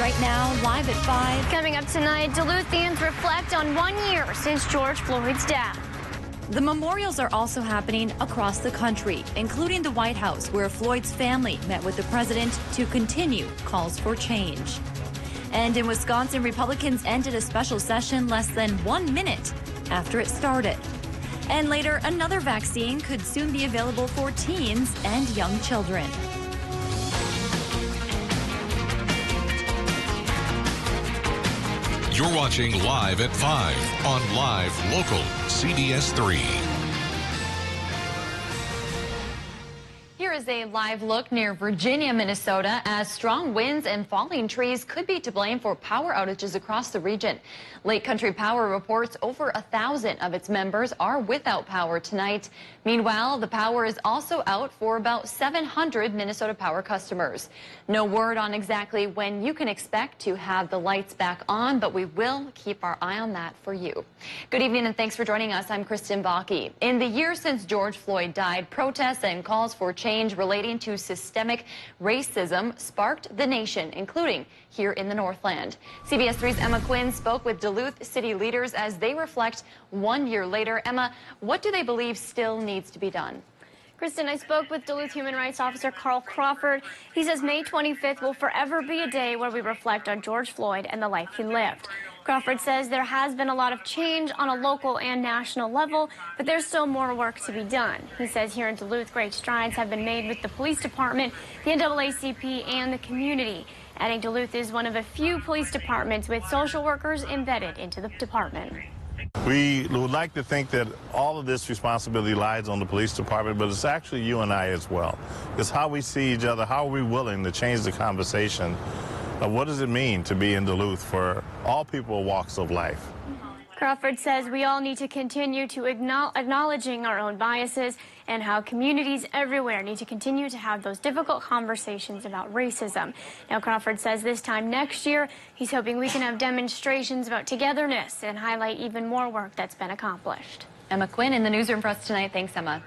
Right now, live at 5. Coming up tonight, Duluthians reflect on 1 year since George Floyd's death. The memorials are also happening across the country, including the White House, where Floyd's family met with the president to continue calls for change. And in Wisconsin, Republicans ended a special session less than 1 minute after it started. And later, another vaccine could soon be available for teens and young children. You're watching Live at 5 on Live Local CBS3. Here is a live look near Virginia, Minnesota, as strong winds and falling trees could be to blame for power outages across the region. Lake Country Power reports over 1,000 of its members are without power tonight. Meanwhile, the power is also out for about 700 Minnesota Power customers. No word on exactly when you can expect to have the lights back on, but we will keep our eye on that for you. Good evening and thanks for joining us. I'm Kristen Bakke. In the year since George Floyd died, protests and calls for change relating to systemic racism sparked the nation, including here in the Northland. CBS3's Emma Quinn spoke with Duluth city leaders as they reflect 1 year later. Emma, what do they believe still needs to be done? Kristen, I spoke with Duluth Human Rights Officer Carl Crawford. He says May 25th will forever be a day where we reflect on George Floyd and the life he lived. Crawford says there has been a lot of change on a local and national level, but there's still more work to be done. He says here in Duluth, great strides have been made with the police department, the NAACP, and the community. Adding Duluth is one of a few police departments with social workers embedded into the department. We would like to think that all of this responsibility lies on the police department, but it's actually you and I as well. It's how we see each other, how are we willing to change the conversation of what does it mean to be in Duluth for all people walks of life. Crawford says we all need to continue to acknowledging our own biases and how communities everywhere need to continue to have those difficult conversations about racism. Now, Crawford says this time next year, he's hoping we can have demonstrations about togetherness and highlight even more work that's been accomplished. Emma Quinn in the newsroom for us tonight. Thanks, Emma.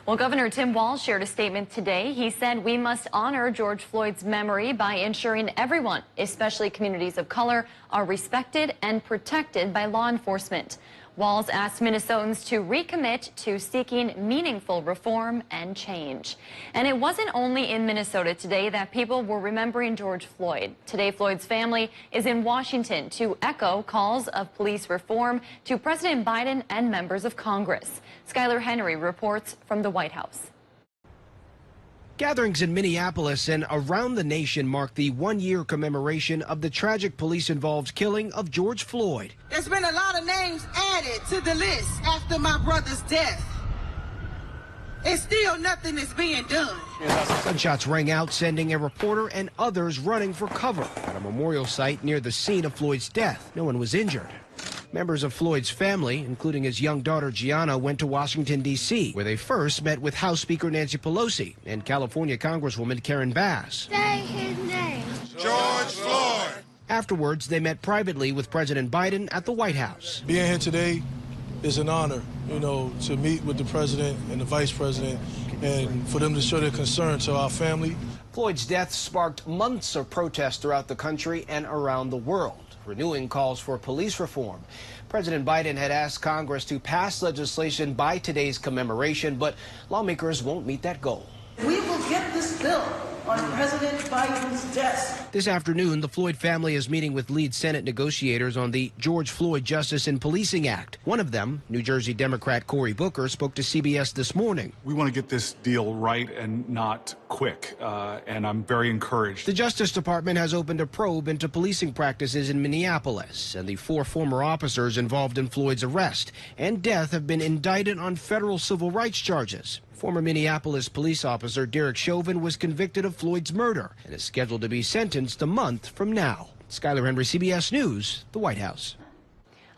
Well, Governor Tim Walz shared a statement today. He said we must honor George Floyd's memory by ensuring everyone, especially communities of color, are respected and protected by law enforcement. Walz asked Minnesotans to recommit to seeking meaningful reform and change. And it wasn't only in Minnesota today that people were remembering George Floyd. Today, Floyd's family is in Washington to echo calls of police reform to President Biden and members of Congress. Skylar Henry reports from the White House. Gatherings in Minneapolis and around the nation mark the 1 year commemoration of the tragic police-involved killing of George Floyd. There's been a lot of names added to the list after my brother's death. And still nothing is being done. Gunshots rang out, sending a reporter and others running for cover at a memorial site near the scene of Floyd's death. No one was injured. Members of Floyd's family, including his young daughter Gianna, went to Washington, D.C., where they first met with House Speaker Nancy Pelosi and California Congresswoman Karen Bass. Say his name. George Floyd. Afterwards, they met privately with President Biden at the White House. Being here today is an honor, to meet with the president and the vice president and for them to show their concern to our family. Floyd's death sparked months of protests throughout the country and around the world, renewing calls for police reform. President Biden had asked Congress to pass legislation by today's commemoration, but lawmakers won't meet that goal. We will get this bill on President Biden's desk. This afternoon, the Floyd family is meeting with lead Senate negotiators on the George Floyd Justice and Policing Act. One of them, New Jersey Democrat Cory Booker, spoke to CBS this morning. We want to get this deal right and not quick, and I'm very encouraged. The Justice Department has opened a probe into policing practices in Minneapolis, and the 4 former officers involved in Floyd's arrest and death have been indicted on federal civil rights charges. Former Minneapolis police officer Derek Chauvin was convicted of Floyd's murder and is scheduled to be sentenced a month from now. Skylar Henry, CBS News, the White House.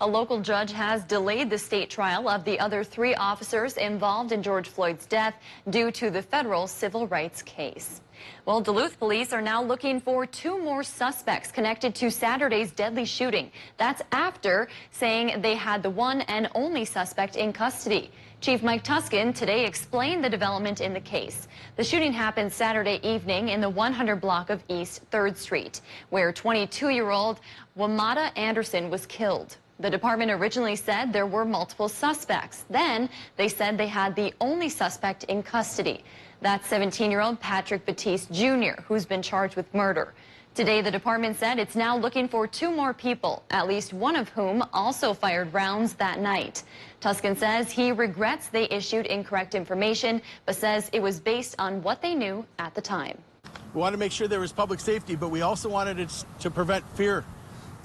A local judge has delayed the state trial of the other 3 officers involved in George Floyd's death due to the federal civil rights case. Well, Duluth police are now looking for 2 more suspects connected to Saturday's deadly shooting. That's after saying they had the one and only suspect in custody. Chief Mike Tuskin today explained the development in the case. The shooting happened Saturday evening in the 100 block of East 3rd Street, where 22-year-old Wamada Anderson was killed. The department originally said there were multiple suspects. Then they said they had the only suspect in custody. That's 17-year-old Patrick Batiste Jr., who's been charged with murder. Today, the department said it's now looking for 2 more people, at least one of whom also fired rounds that night. Tuskin says he regrets they issued incorrect information, but says it was based on what they knew at the time. We wanted to make sure there was public safety, but we also wanted it to prevent fear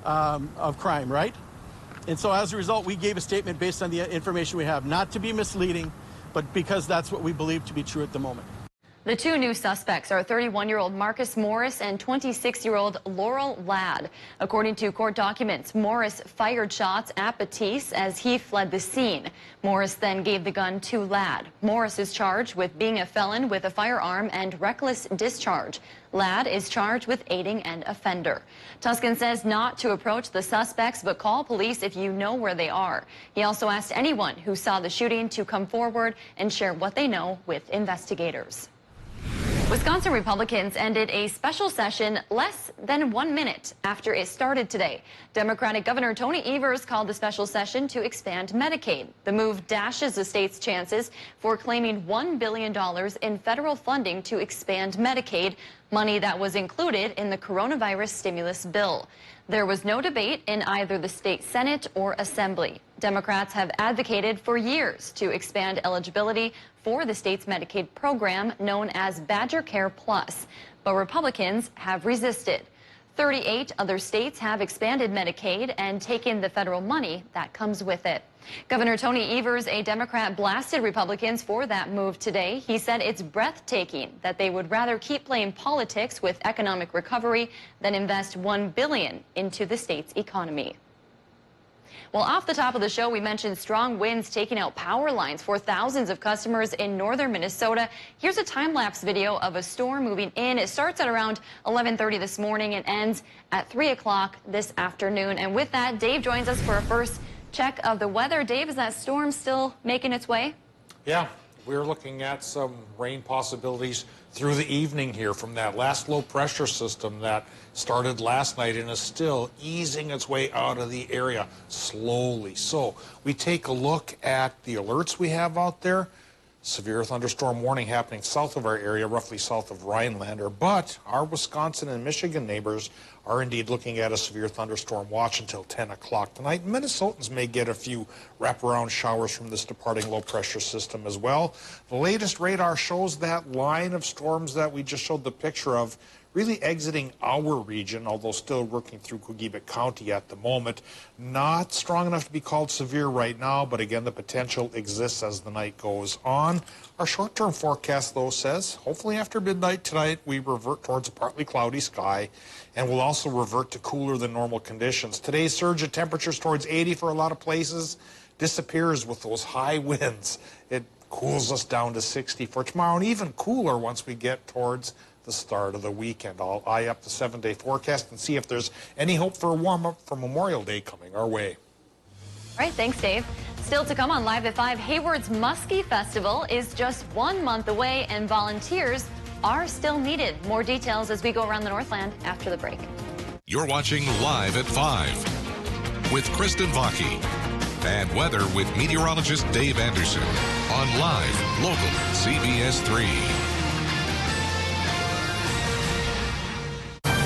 of crime, right? And so as a result, we gave a statement based on the information we have, not to be misleading, but because that's what we believe to be true at the moment. The 2 new suspects are 31-year-old Marcus Morris and 26-year-old Laurel Ladd. According to court documents, Morris fired shots at Batiste as he fled the scene. Morris then gave the gun to Ladd. Morris is charged with being a felon with a firearm and reckless discharge. Ladd is charged with aiding an offender. Tuskin says not to approach the suspects, but call police if you know where they are. He also asked anyone who saw the shooting to come forward and share what they know with investigators. Wisconsin Republicans ended a special session less than 1 minute after it started today. Democratic Governor Tony Evers called the special session to expand Medicaid. The move dashes the state's chances for claiming $1 billion in federal funding to expand Medicaid, money that was included in the coronavirus stimulus bill. There was no debate in either the state Senate or Assembly. Democrats have advocated for years to expand eligibility for the state's Medicaid program known as Badger Care Plus, but Republicans have resisted. 38 other states have expanded Medicaid and taken the federal money that comes with it. Governor Tony Evers, a Democrat, blasted Republicans for that move today. He said it's breathtaking that they would rather keep playing politics with economic recovery than invest $1 billion into the state's economy. Well, off the top of the show, we mentioned strong winds taking out power lines for thousands of customers in northern Minnesota. Here's a time-lapse video of a storm moving in. It starts at around 11:30 this morning and ends at 3 o'clock this afternoon. And with that, Dave joins us for a first check of the weather. Dave, is that storm still making its way? Yeah, we're looking at some rain possibilities through the evening here from that last low pressure system that started last night and is still easing its way out of the area slowly. So we take a look at the alerts we have out there. Severe thunderstorm warning happening south of our area, roughly south of Rhinelander, but our Wisconsin and Michigan neighbors are indeed looking at a severe thunderstorm watch until 10 o'clock tonight. Minnesotans may get a few wraparound showers from this departing low pressure system as well. The latest radar shows that line of storms that we just showed the picture of really exiting our region, although still working through Cogebanque County at the moment. Not strong enough to be called severe right now, but again, the potential exists as the night goes on. Our short-term forecast, though, says hopefully after midnight tonight, we revert towards a partly cloudy sky, and we'll also revert to cooler than normal conditions. Today's surge of temperatures towards 80 for a lot of places disappears with those high winds. It cools us down to 60 for tomorrow, and even cooler once we get towards the start of the weekend. I'll eye up the 7-day forecast and see if there's any hope for a warm-up for Memorial Day coming our way. All right, thanks, Dave. Still to come on Live at 5, Hayward's Muskie Festival is just 1 month away, and volunteers are still needed. More details as we go around the Northland after the break. You're watching Live at 5 with Kristen Vaki. And weather with meteorologist Dave Anderson on Live, Local, CBS3.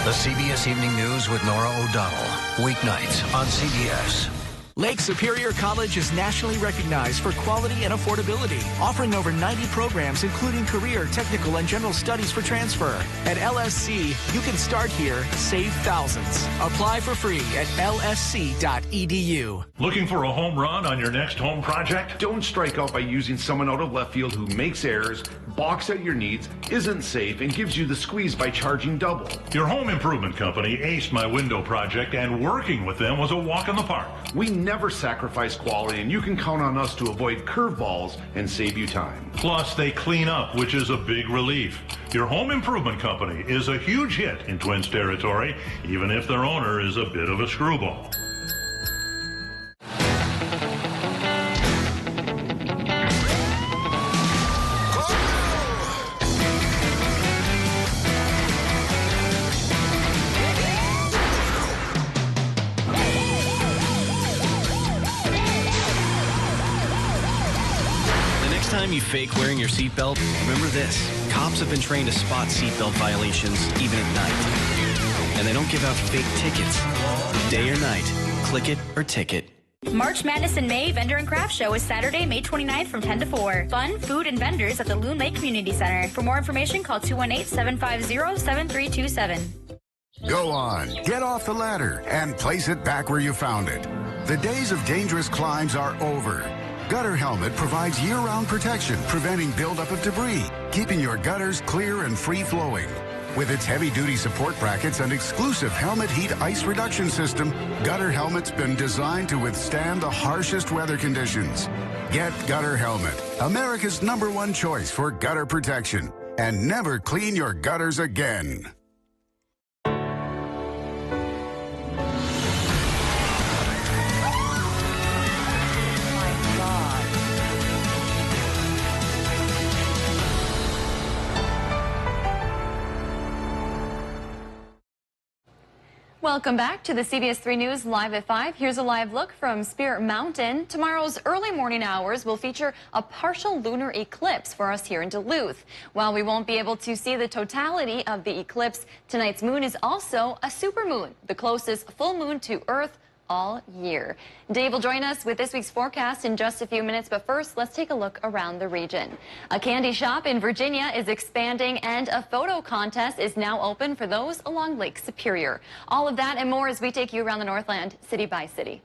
The CBS Evening News with Nora O'Donnell. Weeknights on CBS. Lake Superior College is nationally recognized for quality and affordability, offering over 90 programs, including career, technical, and general studies for transfer. At LSC, you can start here, save thousands. Apply for free at lsc.edu. Looking for a home run on your next home project? Don't strike out by using someone out of left field who makes errors, balks at your needs, isn't safe, and gives you the squeeze by charging double. Your home improvement company aced my window project, and working with them was a walk in the park. We never sacrifice quality, and you can count on us to avoid curveballs and save you time. Plus, they clean up, which is a big relief. Your home improvement company is a huge hit in Twins territory, even if their owner is a bit of a screwball. Time you fake wearing your seatbelt, remember this. Cops have been trained to spot seatbelt violations even at night. And they don't give out fake tickets. Day or night, click it or ticket. March Madness in May Vendor and Craft Show is Saturday, May 29th from 10 to 4. Fun, food, and vendors at the Loon Lake Community Center. For more information, call 218-750-7327. Go on, get off the ladder and place it back where you found it. The days of dangerous climbs are over. Gutter Helmet provides year-round protection, preventing buildup of debris, keeping your gutters clear and free-flowing. With its heavy-duty support brackets and exclusive helmet heat ice reduction system, Gutter Helmet's been designed to withstand the harshest weather conditions. Get Gutter Helmet, America's #1 choice for gutter protection, and never clean your gutters again. Welcome back to the CBS3 News Live at 5. Here's a live look from Spirit Mountain. Tomorrow's early morning hours will feature a partial lunar eclipse for us here in Duluth. While we won't be able to see the totality of the eclipse, tonight's moon is also a supermoon, the closest full moon to Earth all year. Dave will join us with this week's forecast in just a few minutes, but first, let's take a look around the region. A candy shop in Virginia is expanding, and a photo contest is now open for those along Lake Superior. All of that and more as we take you around the Northland, city by city.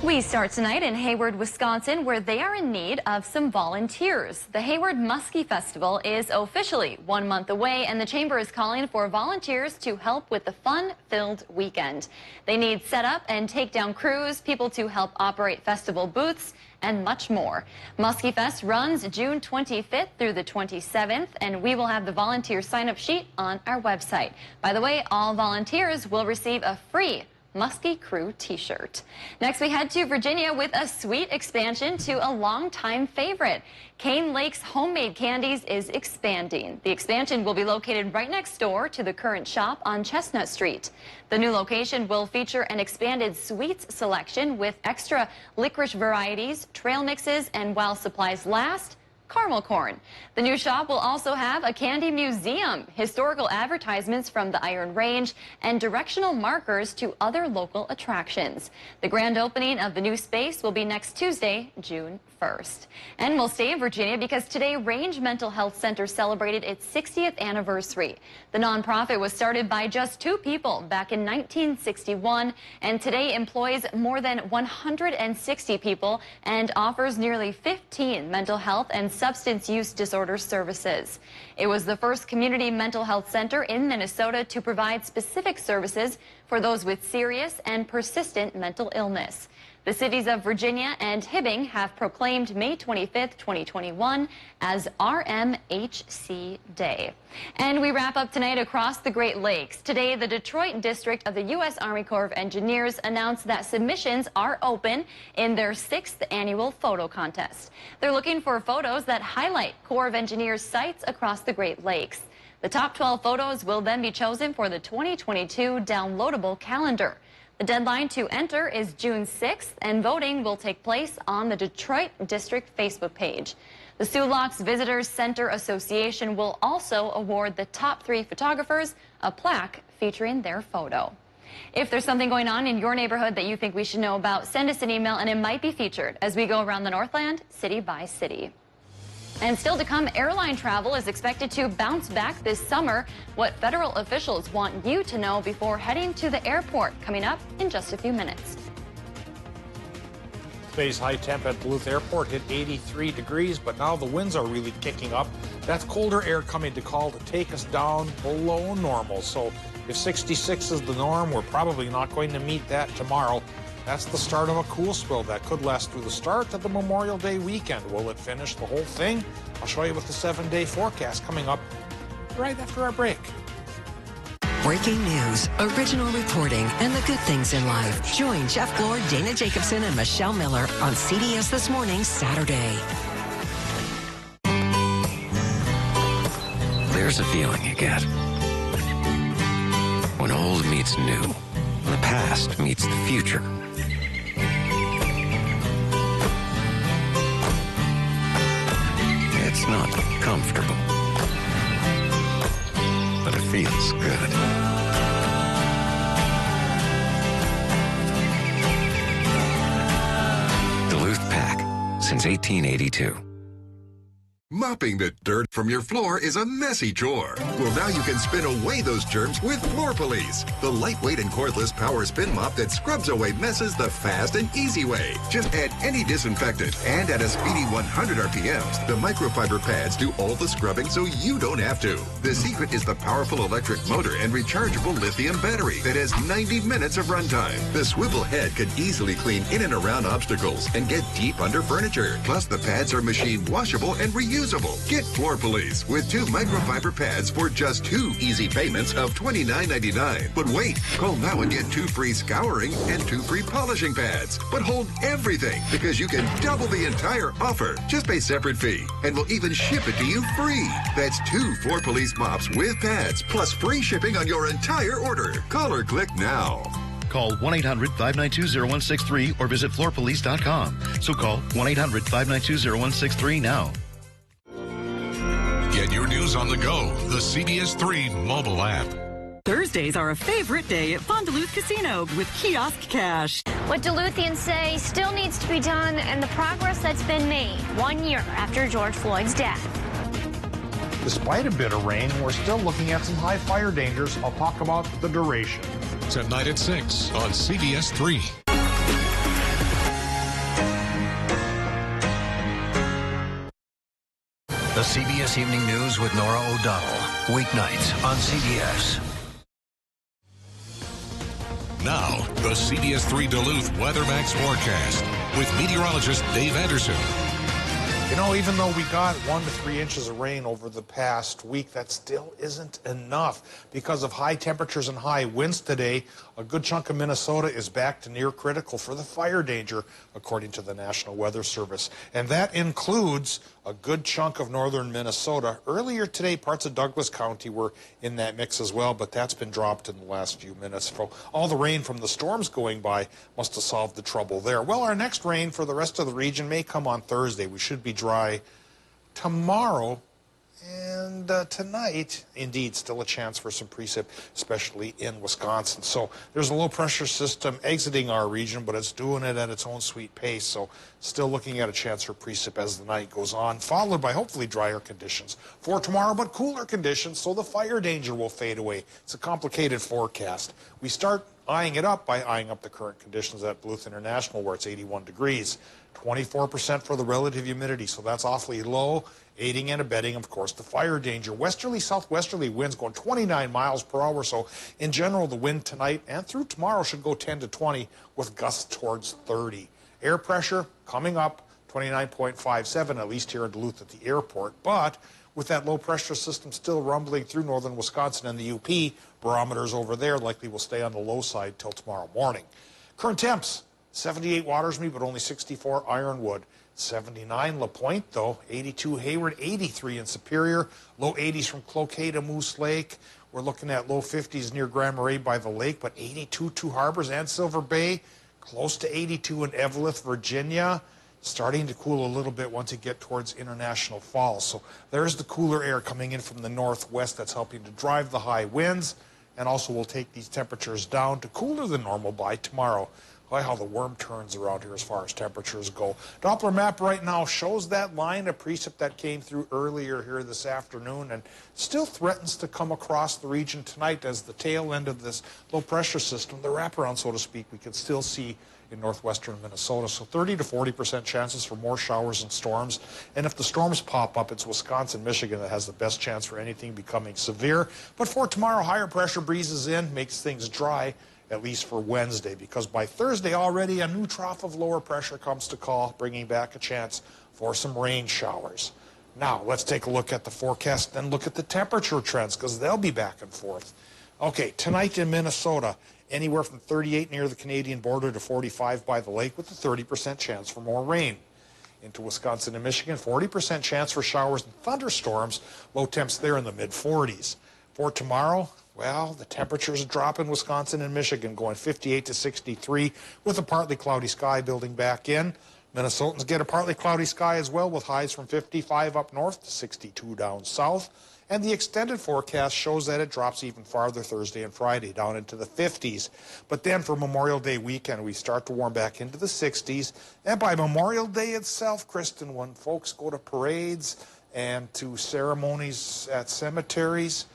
We start tonight in Hayward, Wisconsin, where they are in need of some volunteers. The Hayward Muskie Festival is officially 1 month away, and the chamber is calling for volunteers to help with the fun-filled weekend. They need setup and takedown crews, people to help operate festival booths, and much more. Muskie Fest runs June 25th through the 27th, and we will have the volunteer sign-up sheet on our website. By the way, all volunteers will receive a free Muskie Crew t-shirt. Next, we head to Virginia with a sweet expansion to a longtime favorite. Cane Lake's Homemade Candies is expanding. The expansion will be located right next door to the current shop on Chestnut Street. The new location will feature an expanded sweets selection with extra licorice varieties, trail mixes, and while supplies last, caramel corn. The new shop will also have a candy museum, historical advertisements from the Iron Range, and directional markers to other local attractions. The grand opening of the new space will be next Tuesday, June 1st. And we'll stay in Virginia because today Range Mental Health Center celebrated its 60th anniversary. The nonprofit was started by just 2 people back in 1961 and today employs more than 160 people and offers nearly 15 mental health and substance use disorder services. It was the first community mental health center in Minnesota to provide specific services for those with serious and persistent mental illness. The cities of Virginia and Hibbing have proclaimed May 25th, 2021 as RMHC Day. And we wrap up tonight across the Great Lakes. Today, the Detroit District of the U.S. Army Corps of Engineers announced that submissions are open in their 6th annual photo contest. They're looking for photos that highlight Corps of Engineers sites across the Great Lakes. The top 12 photos will then be chosen for the 2022 downloadable calendar. The deadline to enter is June 6th, and voting will take place on the Detroit District Facebook page. The Sioux Locks Visitors Center Association will also award the top 3 photographers a plaque featuring their photo. If there's something going on in your neighborhood that you think we should know about, send us an email and it might be featured as we go around the Northland, city by city. And still to come, airline travel is expected to bounce back this summer. What federal officials want you to know before heading to the airport, coming up in just a few minutes. Today's high temp at Duluth Airport hit 83 degrees, but now the winds are really kicking up. That's colder air coming to call to take us down below normal. So if 66 is the norm, we're probably not going to meet that tomorrow. That's the start of a cool spell that could last through the start of the Memorial Day weekend. Will it finish the whole thing? I'll show you with the 7-day forecast coming up right after our break. Breaking news, original reporting, and the good things in life. Join Jeff Glor, Dana Jacobson, and Michelle Miller on CBS This Morning, Saturday. There's a feeling you get when old meets new, when the past meets the future. It's not comfortable, but it feels good. Duluth Pack, since 1882. Mopping the dirt from your floor is a messy chore. Well, now you can spin away those germs with Floor Police, the lightweight and cordless power spin mop that scrubs away messes the fast and easy way. Just add any disinfectant, and at a speedy 100 RPMs, the microfiber pads do all the scrubbing so you don't have to. The secret is the powerful electric motor and rechargeable lithium battery that has 90 minutes of runtime. The swivel head can easily clean in and around obstacles and get deep under furniture. Plus, the pads are machine washable and reusable. Get Floor Police with 2 microfiber pads for just 2 easy payments of $29.99. But wait, call now and get 2 free scouring and 2 free polishing pads. But hold everything, because you can double the entire offer. Just pay separate fee, and we'll even ship it to you free. That's 2 Floor Police mops with pads, plus free shipping on your entire order. Call or click now. Call 1-800-592-0163 or visit floorpolice.com. So call 1-800-592-0163 now. Get your news on the go. The CBS3 mobile app. Thursdays are a favorite day at Fond du Luth Casino with Kiosk Cash. What Duluthians say still needs to be done, and the progress that's been made 1 year after George Floyd's death. Despite a bit of rain, we're still looking at some high fire dangers. I'll talk about the duration. Tonight at 6 on CBS3. The CBS Evening News with Nora O'Donnell. Weeknights on CBS. Now, the CBS3 Duluth WeatherMax forecast with meteorologist Dave Anderson. You know, even though we got 1 to 3 inches of rain over the past week, that still isn't enough. Because of high temperatures and high winds today, a good chunk of Minnesota is back to near critical for the fire danger, according to the National Weather Service. And that includes a good chunk of northern Minnesota. Earlier today, parts of Douglas County were in that mix as well, but that's been dropped in the last few minutes. All the rain from the storms going by must have solved the trouble there. Well, our next rain for the rest of the region may come on Thursday. We should be dry tomorrow. And tonight, indeed, still a chance for some precip, especially in Wisconsin. So there's a low-pressure system exiting our region, but it's doing it at its own sweet pace. So still looking at a chance for precip as the night goes on, followed by hopefully drier conditions for tomorrow, but cooler conditions, so the fire danger will fade away. It's a complicated forecast. We start eyeing it up by eyeing up the current conditions at Duluth International, where it's 81 degrees. 24% for the relative humidity, so that's awfully low, aiding and abetting, of course, the fire danger. Westerly, southwesterly winds going 29 miles per hour, so in general, the wind tonight and through tomorrow should go 10 to 20 with gusts towards 30. Air pressure coming up, 29.57, at least here in Duluth at the airport, but with that low pressure system still rumbling through northern Wisconsin and the UP, barometers over there likely will stay on the low side till tomorrow morning. Current temps, 78 Watersmead, but only 64 Ironwood. 79 LaPointe, though. 82 Hayward, 83 in Superior. Low 80s from Cloquet to Moose Lake. We're looking at low 50s near Grand Marais by the lake, but 82 Two Harbors and Silver Bay. Close to 82 in Eveleth, Virginia. Starting to cool a little bit once you get towards International Falls. So there's the cooler air coming in from the northwest that's helping to drive the high winds, and also will take these temperatures down to cooler than normal by tomorrow. How the worm turns around here as far as temperatures go. Doppler map right now shows that line of precip that came through earlier here this afternoon and still threatens to come across the region tonight as the tail end of this low pressure system, the wraparound, so to speak, we can still see in northwestern Minnesota. So 30 to 40% chances for more showers and storms. And if the storms pop up, it's Wisconsin, Michigan that has the best chance for anything becoming severe. But for tomorrow, higher pressure breezes in, makes things dry, at least for Wednesday, because by Thursday already a new trough of lower pressure comes to call, bringing back a chance for some rain showers. Now, let's take a look at the forecast, then look at the temperature trends, because they'll be back and forth. Okay, tonight in Minnesota, anywhere from 38 near the Canadian border to 45 by the lake with a 30% chance for more rain. Into Wisconsin and Michigan, 40% chance for showers and thunderstorms, low temps there in the mid-40s. For tomorrow, well, the temperatures drop in Wisconsin and Michigan, going 58 to 63 with a partly cloudy sky building back in. Minnesotans get a partly cloudy sky as well, with highs from 55 up north to 62 down south. And the extended forecast shows that it drops even farther Thursday and Friday, down into the 50s. But then for Memorial Day weekend, we start to warm back into the 60s. And by Memorial Day itself, Kristen, when folks go to parades and to ceremonies at cemeteries,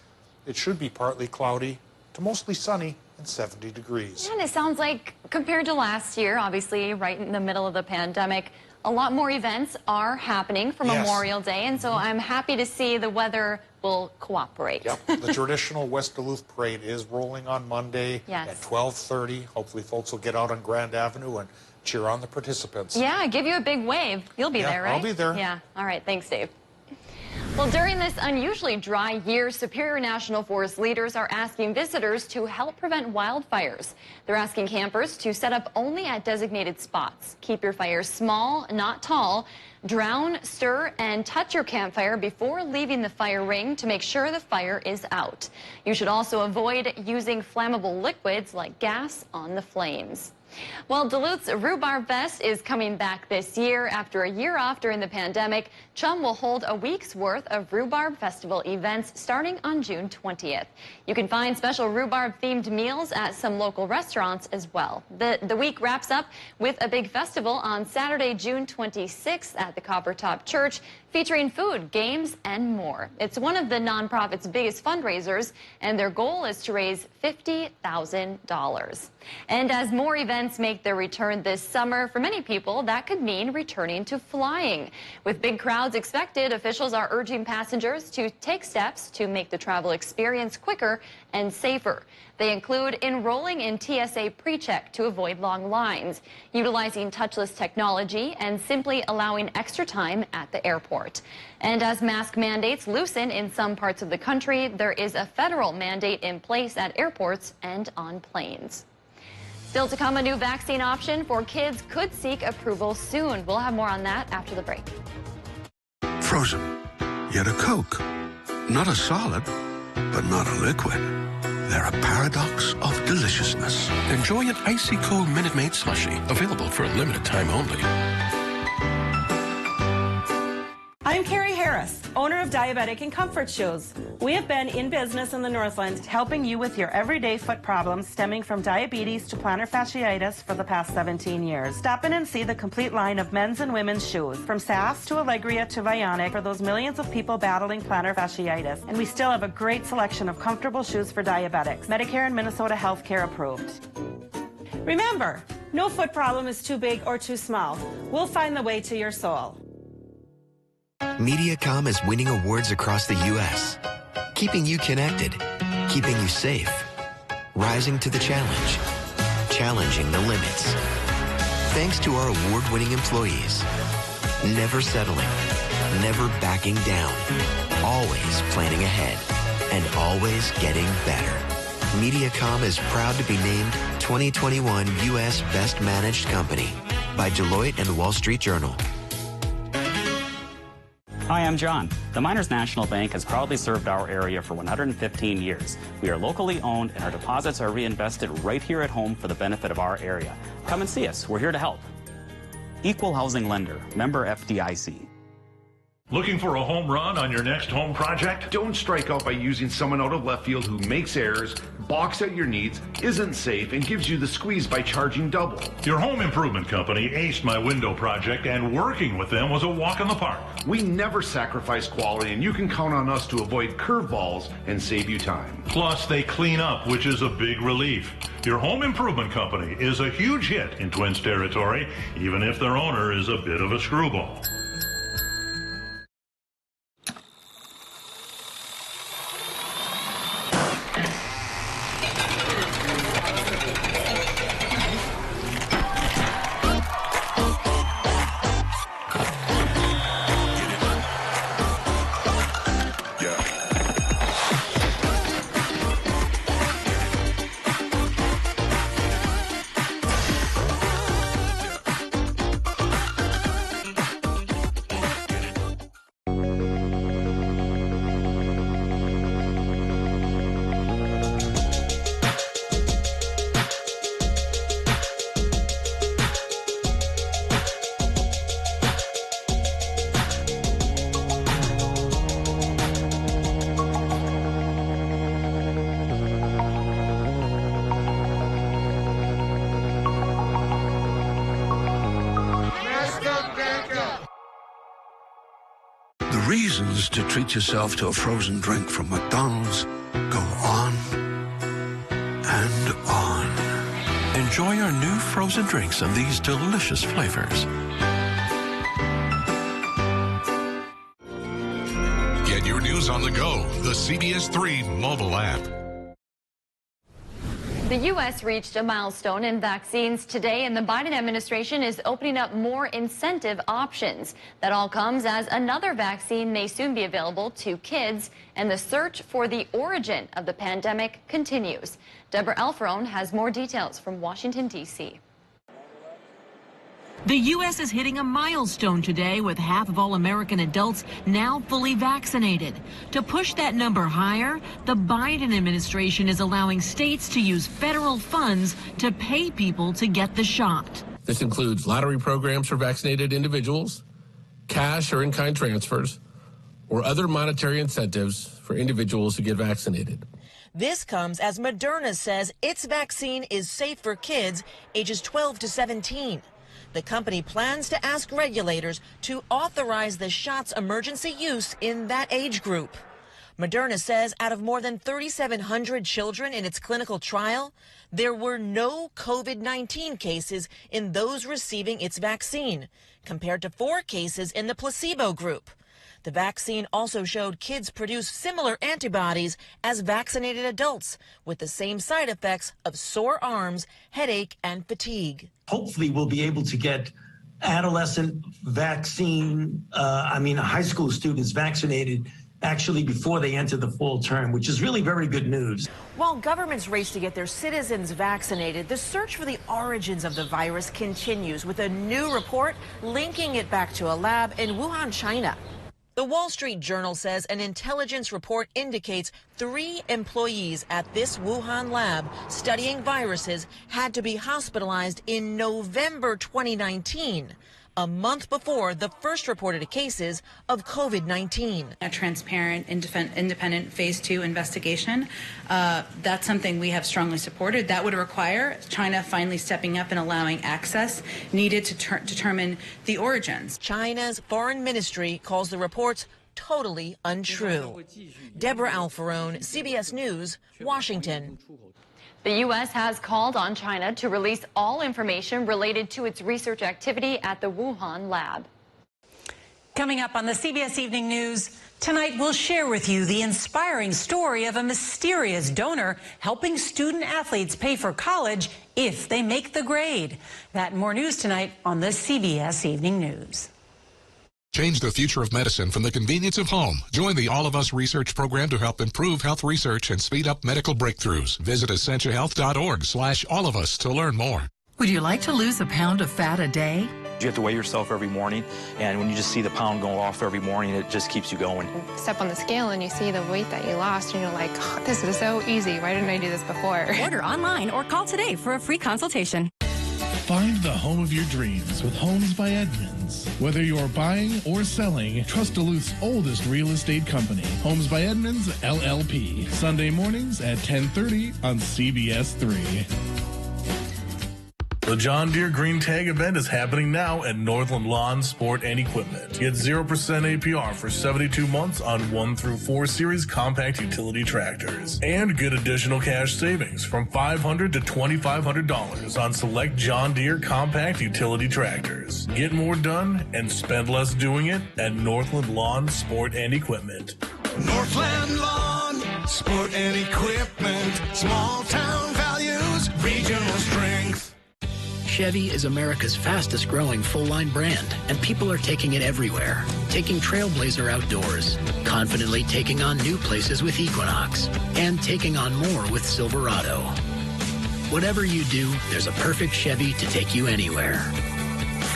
it should be partly cloudy to mostly sunny and 70 degrees. And it sounds like, compared to last year, obviously right in the middle of the pandemic, a lot more events are happening for Memorial Day, and so I'm happy to see the weather will cooperate. Yep, the traditional West Duluth Parade is rolling on Monday at 12:30. Hopefully folks will get out on Grand Avenue and cheer on the participants. Yeah, give you a big wave. You'll be there, right? I'll be there. Yeah, all right, thanks, Dave. Well, during this unusually dry year, Superior National Forest leaders are asking visitors to help prevent wildfires. They're asking campers to set up only at designated spots. Keep your fires small, not tall. Drown, stir, and touch your campfire before leaving the fire ring to make sure the fire is out. You should also avoid using flammable liquids like gas on the flames. Well, Duluth's Rhubarb Fest is coming back this year. After a year off during the pandemic, Chum will hold a week's worth of Rhubarb Festival events starting on June 20th. You can find special rhubarb-themed meals at some local restaurants as well. The week wraps up with a big festival on Saturday, June 26th at the Coppertop Church, featuring food, games, and more. It's one of the nonprofit's biggest fundraisers, and their goal is to raise $50,000. And as more events make their return this summer, for many people, that could mean returning to flying. With big crowds expected, officials are urging passengers to take steps to make the travel experience quicker and safer. They include enrolling in TSA PreCheck to avoid long lines, utilizing touchless technology, and simply allowing extra time at the airport. And as mask mandates loosen in some parts of the country, there is a federal mandate in place at airports and on planes. Still to come, a new vaccine option for kids could seek approval soon. We'll have more on that after the break. Frozen, yet a Coke. Not a solid, but not a liquid. They're a paradox of deliciousness. Enjoy an icy cold Minute Maid slushie, available for a limited time only. I'm Carrie Harris, owner of Diabetic and Comfort Shoes. We have been in business in the Northland helping you with your everyday foot problems stemming from diabetes to plantar fasciitis for the past 17 years. Stop in and see the complete line of men's and women's shoes, from SAS to Allegria to Vionic, for those millions of people battling plantar fasciitis. And we still have a great selection of comfortable shoes for diabetics, Medicare and Minnesota healthcare approved. Remember, no foot problem is too big or too small. We'll find the way to your soul. MediaCom is winning awards across the U.S., keeping you connected, keeping you safe, rising to the challenge, challenging the limits. Thanks to our award-winning employees, never settling, never backing down, always planning ahead, and always getting better. MediaCom is proud to be named 2021 U.S. Best Managed Company by Deloitte and the Wall Street Journal. Hi, I'm John. The Miners National Bank has proudly served our area for 115 years. We are locally owned, and our deposits are reinvested right here at home for the benefit of our area. Come and see us. We're here to help. Equal Housing Lender, member FDIC. Looking for a home run on your next home project? Don't strike out by using someone out of left field who makes errors, balks at your needs, isn't safe, and gives you the squeeze by charging double. Your home improvement company aced my window project, and working with them was a walk in the park. We never sacrifice quality, and you can count on us to avoid curveballs and save you time. Plus, they clean up, which is a big relief. Your home improvement company is a huge hit in Twins territory, even if their owner is a bit of a screwball. Reasons to treat yourself to a frozen drink from McDonald's go on and on. Enjoy our new frozen drinks in these delicious flavors. Get your news on the go. The CBS3 mobile app. The U.S. reached a milestone in vaccines today, and the Biden administration is opening up more incentive options. That all comes as another vaccine may soon be available to kids, and the search for the origin of the pandemic continues. Deborah Alfarone has more details from Washington, D.C. The U.S. is hitting a milestone today with half of all American adults now fully vaccinated. To push that number higher, the Biden administration is allowing states to use federal funds to pay people to get the shot. This includes lottery programs for vaccinated individuals, cash or in-kind transfers, or other monetary incentives for individuals who get vaccinated. This comes as Moderna says its vaccine is safe for kids ages 12 to 17. The company plans to ask regulators to authorize the shot's emergency use in that age group. Moderna says out of more than 3,700 children in its clinical trial, there were no COVID-19 cases in those receiving its vaccine, compared to 4 cases in the placebo group. The vaccine also showed kids produce similar antibodies as vaccinated adults, with the same side effects of sore arms, headache, and fatigue. Hopefully we'll be able to get adolescent vaccine, high school students vaccinated actually before they enter the fall term, which is really very good news. While governments race to get their citizens vaccinated, the search for the origins of the virus continues, with a new report linking it back to a lab in Wuhan, China. The Wall Street Journal says an intelligence report indicates 3 employees at this Wuhan lab studying viruses had to be hospitalized in November 2019, a month before the first reported cases of COVID-19. A transparent, independent phase 2 investigation, that's something we have strongly supported. That would require China finally stepping up and allowing access needed to determine the origins. China's foreign ministry calls the reports totally untrue. Deborah Alfarone, CBS News, Washington. The U.S. has called on China to release all information related to its research activity at the Wuhan lab. Coming up on the CBS Evening News, tonight we'll share with you the inspiring story of a mysterious donor helping student athletes pay for college if they make the grade. That and more news tonight on the CBS Evening News. Change the future of medicine from the convenience of home. Join the All of Us research program to help improve health research and speed up medical breakthroughs. Visit essentialhealth.org/allofus to learn more. Would you like to lose a pound of fat a day? You have to weigh yourself every morning, and when you just see the pound go off every morning, it just keeps you going. Step on the scale and you see the weight that you lost, and you're like, oh, this is so easy. Why didn't I do this before? Order online or call today for a free consultation. Find the home of your dreams with Homes by Edmunds. Edmonds. Whether you're buying or selling, trust Duluth's oldest real estate company. Homes by Edmonds, LLP. Sunday mornings at 10:30 on CBS3. The John Deere Green Tag event is happening now at Northland Lawn, Sport, and Equipment. Get 0% APR for 72 months on 1 through 4 Series compact utility tractors. And get additional cash savings from $500 to $2,500 on select John Deere compact utility tractors. Get more done and spend less doing it at Northland Lawn, Sport, and Equipment. Northland Lawn, Sport, and Equipment. Small town values, regional strength. Chevy is America's fastest growing full-line brand, and people are taking it everywhere. Taking Trailblazer outdoors, confidently taking on new places with Equinox, and taking on more with Silverado. Whatever you do, there's a perfect Chevy to take you anywhere.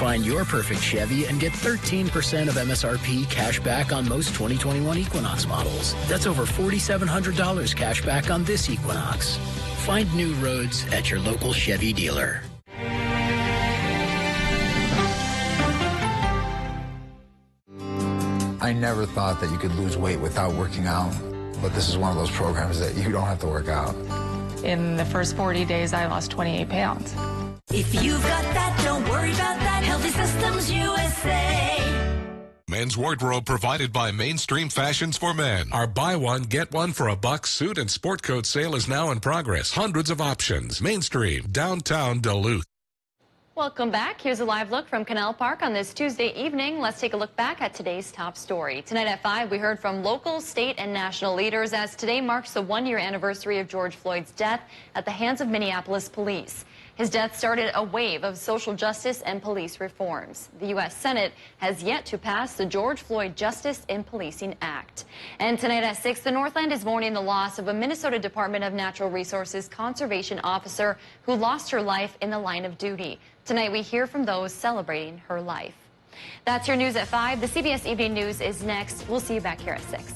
Find your perfect Chevy and get 13% of MSRP cash back on most 2021 Equinox models. That's over $4,700 cash back on this Equinox. Find new roads at your local Chevy dealer. I never thought that you could lose weight without working out, but this is one of those programs that you don't have to work out. In the first 40 days, I lost 28 pounds. If you've got that, don't worry about that. Healthy Systems USA. Men's wardrobe provided by Mainstream Fashions for Men. Our buy one, get one for $1 suit and sport coat sale is now in progress. Hundreds of options. Mainstream, downtown Duluth. Welcome back. Here's a live look from Canal Park on this Tuesday evening. Let's take a look back at today's top story. Tonight at 5, we heard from local, state, and national leaders as today marks the one-year anniversary of George Floyd's death at the hands of Minneapolis police. His death started a wave of social justice and police reforms. The U.S. Senate has yet to pass the George Floyd Justice in Policing Act. And tonight at 6, the Northland is mourning the loss of a Minnesota Department of Natural Resources conservation officer who lost her life in the line of duty. Tonight we hear from those celebrating her life. That's your news at 5. The CBS Evening News is next. We'll see you back here at 6.